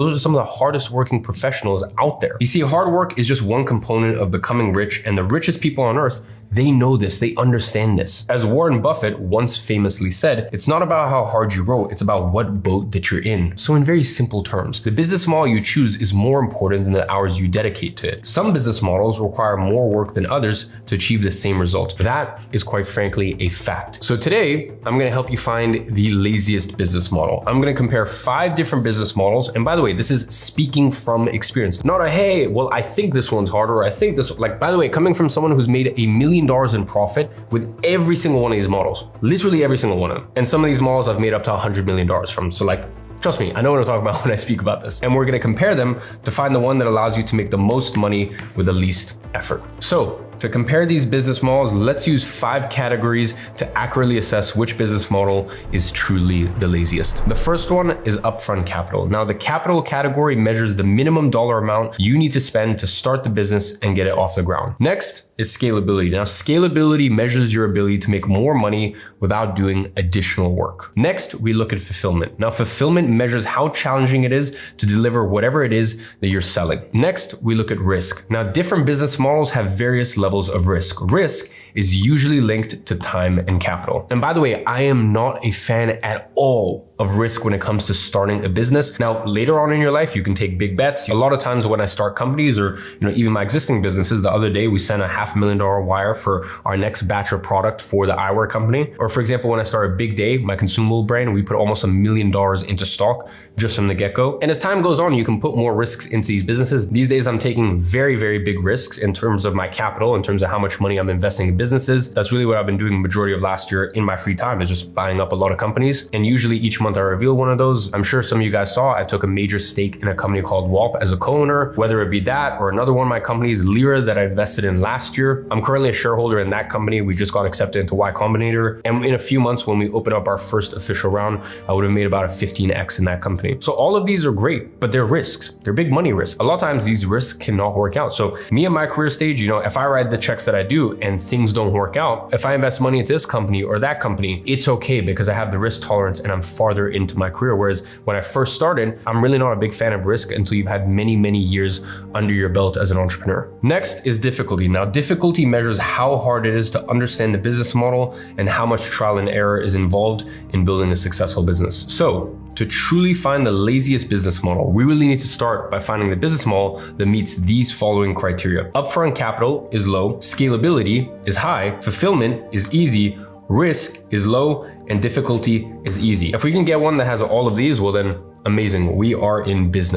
Those are some of the hardest working professionals out there. You see, hard work is just one component of becoming rich, and the richest people on earth, they know this, they understand this. As Warren Buffett once famously said, it's not about how hard you row, it's about what boat that you're in. So in very simple terms, the business model you choose is more important than the hours you dedicate to it. Some business models require more work than others to achieve the same result. That is quite frankly a fact. So today, I'm gonna help you find the laziest business model. I'm gonna compare 5 different business models. And by the way, this is speaking from experience, not a, hey, well, I think this one's harder, or I think this, like, by the way, coming from someone who's made $1 million in profit with every single one of these models, literally every single one of them. And some of these models I've made up to $100 million from. So like, trust me, I know what I'm talking about when I speak about this. And we're gonna compare them to find the one that allows you to make the most money with the least effort. So to compare these business models, let's use 5 categories to accurately assess which business model is truly the laziest. The first one is upfront capital. Now, the capital category measures the minimum dollar amount you need to spend to start the business and get it off the ground. Next is scalability. Now, scalability measures your ability to make more money without doing additional work. Next, we look at fulfillment. Now, fulfillment measures how challenging it is to deliver whatever it is that you're selling. Next, we look at risk. Now, different business models have various levels of risk. Risk is usually linked to time and capital. And by the way, I am not a fan at all of risk when it comes to starting a business. Now, later on in your life, you can take big bets. A lot of times when I start companies, or even my existing businesses, the other day we sent a $500,000 wire for our next batch of product for the eyewear company. Or for example, when I started Big Day, my consumable brand, we put almost $1 million into stock just from the get-go. And as time goes on, you can put more risks into these businesses. These days, I'm taking very, very big risks in terms of my capital, in terms of how much money I'm investing in businesses. That's really what I've been doing the majority of last year in my free time, is just buying up a lot of companies. And usually each month I reveal one of those. I'm sure some of you guys saw, I took a major stake in a company called Walp as a co-owner, whether it be that or another one of my companies, Lyra, that I invested in last year. I'm currently a shareholder in that company. We just got accepted into Y Combinator. And in a few months, when we open up our first official round, I would have made about a 15x in that company. So all of these are great, but they're risks. They're big money risks. A lot of times these risks cannot work out. So me in my career stage, if I write the checks that I do and things don't work out, if I invest money into this company or that company, it's okay because I have the risk tolerance and I'm farther into my career. Whereas when I first started, I'm really not a big fan of risk until you've had many, many years under your belt as an entrepreneur. Next is difficulty. Now, difficulty measures how hard it is to understand the business model and how much trial and error is involved in building a successful business. So to truly find the laziest business model, we really need to start by finding the business model that meets these following criteria. Upfront capital is low, scalability is high, fulfillment is easy, risk is low, and difficulty is easy. If we can get one that has all of these, well then amazing, we are in business.